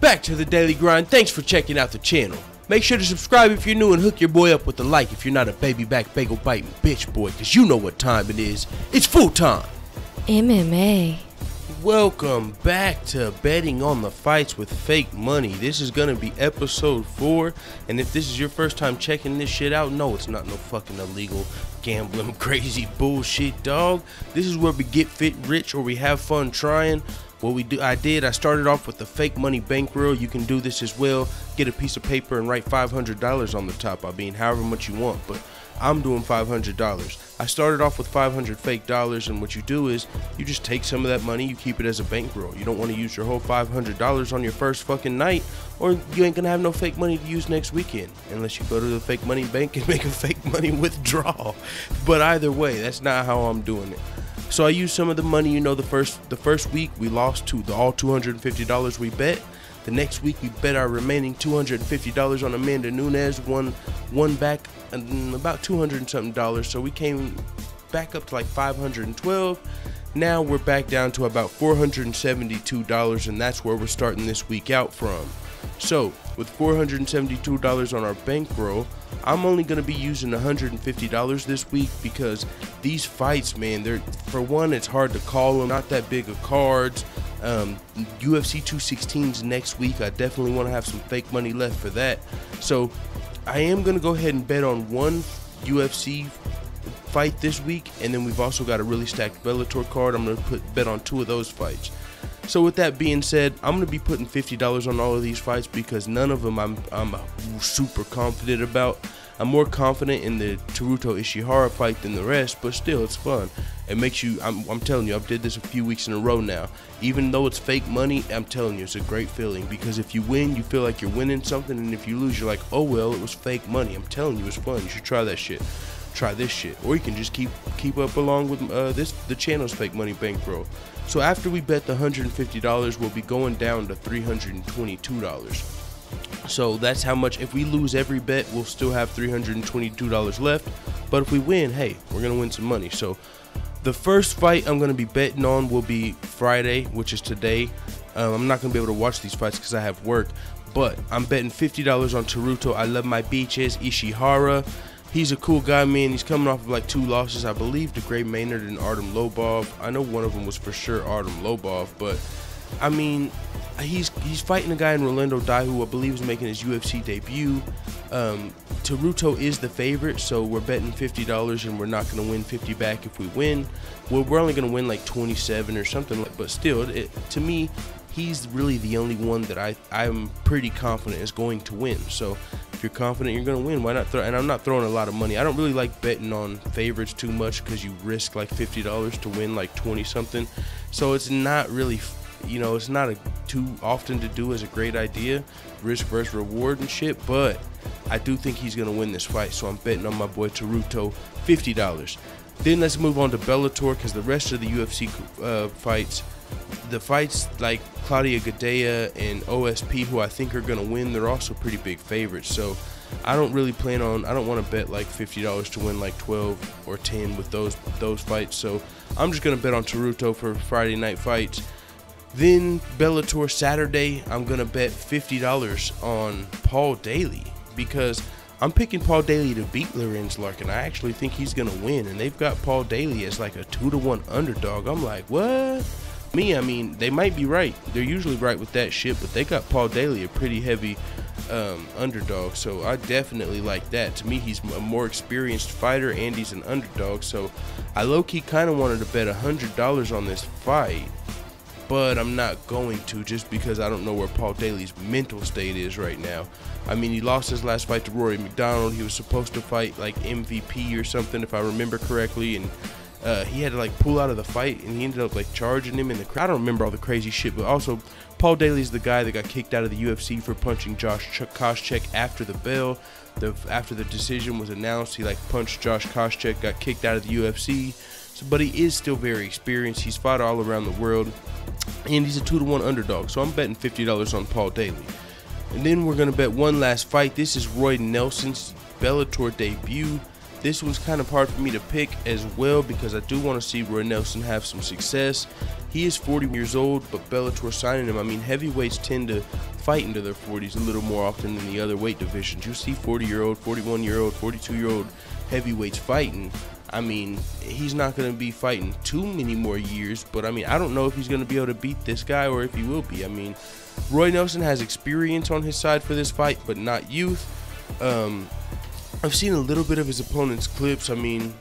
Back to the daily grind. Thanks for checking out the channel. Make sure to subscribe if you're new and hook your boy up with a like if you're not a baby back bagel biting bitch boy, cause you know what time it is. It's full time. MMA. Welcome back to Betting on the Fights with Fake Money. This is gonna be episode 4, and if this is your first time checking this shit out, no, it's not no fucking illegal gambling crazy bullshit, dog. This is where we get fit rich or we have fun trying. What we do, I started off with the fake money bankroll. You can do this as well. Get a piece of paper and write $500 on the top. I mean, however much you want, but I'm doing $500. I started off with 500 fake dollars, and what you do is you just take some of that money, you keep it as a bankroll. You don't want to use your whole $500 on your first fucking night, or you ain't gonna have no fake money to use next weekend unless you go to the fake money bank and make a fake money withdrawal. But either way, that's not how I'm doing it. So I used some of the money, you know, the first week we lost all $250 we bet. The next week we bet our remaining $250 on Amanda Nunes, won back about $200 and something. So we came back up to like 512. Now we're back down to about $472, and that's where we're starting this week out from. So with $472 on our bankroll, I'm only going to be using $150 this week because these fights, man, for one, it's hard to call them, not that big of cards. UFC 216's next week. I definitely want to have some fake money left for that. So I am going to go ahead and bet on one UFC fight this week, and then we've also got a really stacked Bellator card. I'm going to bet on 2 of those fights. So with that being said, I'm going to be putting $50 on all of these fights because none of them I'm super confident about. I'm more confident in the Teruto Ishihara fight than the rest, but still, it's fun. It makes you, I'm telling you, I've did this a few weeks in a row now. Even though it's fake money, I'm telling you, it's a great feeling because if you win, you feel like you're winning something, and if you lose, you're like, oh well, it was fake money. I'm telling you, it's fun. You should try that shit. Try this shit, or you can just keep up along with the channel's fake money bankroll. So after we bet the $150, we'll be going down to $322. So that's how much. If we lose every bet, we'll still have $322 left, but if we win, hey, we're gonna win some money. So the first fight I'm gonna be betting on will be Friday, which is today. I'm not gonna be able to watch these fights because I have work, but I'm betting $50 on Teruto I Love My Beaches Ishihara. He's a cool guy, man. He's coming off of like 2 losses, I believe, to Gray Maynard and Artem Lobov. I know one of them was for sure Artem Lobov, but I mean, he's fighting a guy in Rolando Dai who I believe is making his UFC debut. Teruto is the favorite, so we're betting $50, and we're not going to win 50 back if we win. Well, we're only going to win like 27 or something, but still, to me, he's really the only one that I'm pretty confident is going to win. So if you're confident you're going to win, why not throw? And I'm not throwing a lot of money. I don't really like betting on favorites too much because you risk like $50 to win like 20 something. So it's not really, you know, it's not too often to do as a great idea, risk versus reward and shit. But I do think he's going to win this fight, so I'm betting on my boy Teruto $50. Then let's move on to Bellator because the rest of the UFC fights, the fights like Claudia Gadelha and OSP, who I think are going to win, they're also pretty big favorites. So I don't really I don't want to bet like $50 to win like 12 or 10 with those fights. So I'm just going to bet on Teruto for Friday night fights. Then Bellator Saturday, I'm going to bet $50 on Paul Daly because I'm picking Paul Daly to beat Lorenz Larkin. I actually think he's going to win, and they've got Paul Daly as like a 2-to-1 underdog. I'm like, what? I mean, they might be right. They're usually right with that shit, but they got Paul Daly a pretty heavy underdog, so I definitely like that. To me, he's a more experienced fighter, and he's an underdog, so I low-key kind of wanted to bet $100 on this fight, but I'm not going to just because I don't know where Paul Daly's mental state is right now. I mean, he lost his last fight to Rory McDonald. He was supposed to fight like MVP or something, if I remember correctly, and he had to like pull out of the fight, and he ended up like charging him in the crowd. I don't remember all the crazy shit, but also Paul Daly's the guy that got kicked out of the UFC for punching Josh Koscheck after the bell. After the decision was announced, he like punched Josh Koscheck, got kicked out of the UFC. So, but he is still very experienced. He's fought all around the world, and he's a 2-to-1 underdog. So I'm betting $50 on Paul Daly. And then we're gonna bet one last fight. This is Roy Nelson's Bellator debut. This one's kind of hard for me to pick as well because I do want to see Roy Nelson have some success. He is 40 years old, but Bellator signing him. I mean, heavyweights tend to fight into their 40s a little more often than the other weight divisions. You see 40-year-old, 41-year-old, 42-year-old heavyweights fighting. I mean, he's not going to be fighting too many more years, but I mean, I don't know if he's going to be able to beat this guy or if he will be. I mean, Roy Nelson has experience on his side for this fight, but not youth. I've seen a little bit of his opponent's clips. I mean,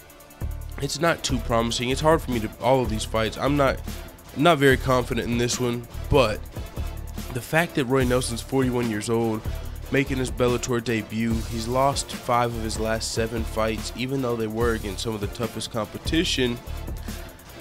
it's not too promising. It's hard for me to all of these fights. I'm not very confident in this one, but the fact that Roy Nelson's 41 years old, making his Bellator debut, he's lost 5 of his last 7 fights, even though they were against some of the toughest competition.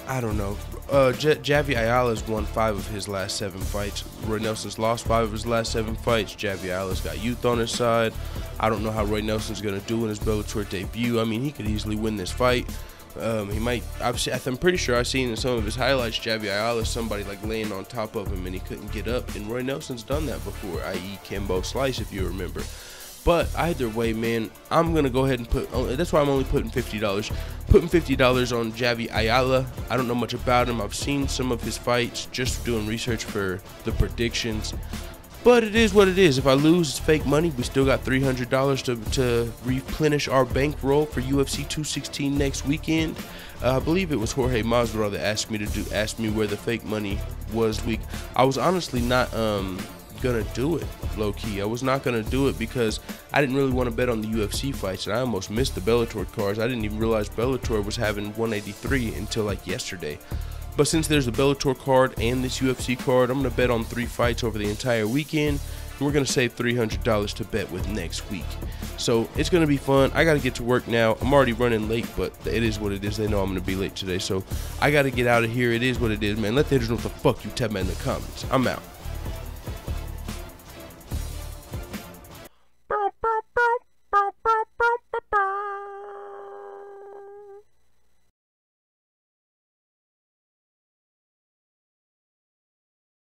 I don't know. Javi Ayala's won 5 of his last 7 fights. Roy Nelson's lost 5 of his last 7 fights. Javi Ayala's got youth on his side. I don't know how Roy Nelson's going to do in his Bellator debut. I mean, he could easily win this fight. He might. I'm pretty sure I've seen in some of his highlights, Javi Ayala, somebody like laying on top of him and he couldn't get up. And Roy Nelson's done that before, i.e. Kimbo Slice, if you remember. But either way, man, I'm going to go ahead and put, that's why I'm only putting $50. Putting $50 on Javi Ayala. I don't know much about him. I've seen some of his fights, just doing research for the predictions. But it is what it is. If I lose, it's fake money. We still got $300 to replenish our bankroll for UFC 216 next weekend. I believe it was Jorge Masvidal that asked me where the fake money was. I was honestly not gonna do it, low key. I was not gonna do it because I didn't really want to bet on the UFC fights, and I almost missed the Bellator cards. I didn't even realize Bellator was having 183 until like yesterday. But since there's a Bellator card and this UFC card, I'm going to bet on 3 fights over the entire weekend. And we're going to save $300 to bet with next week. So it's going to be fun. I got to get to work now. I'm already running late, but it is what it is. They know I'm going to be late today. So I got to get out of here. It is what it is, man. Let the haters know what the fuck you tell me in the comments. I'm out.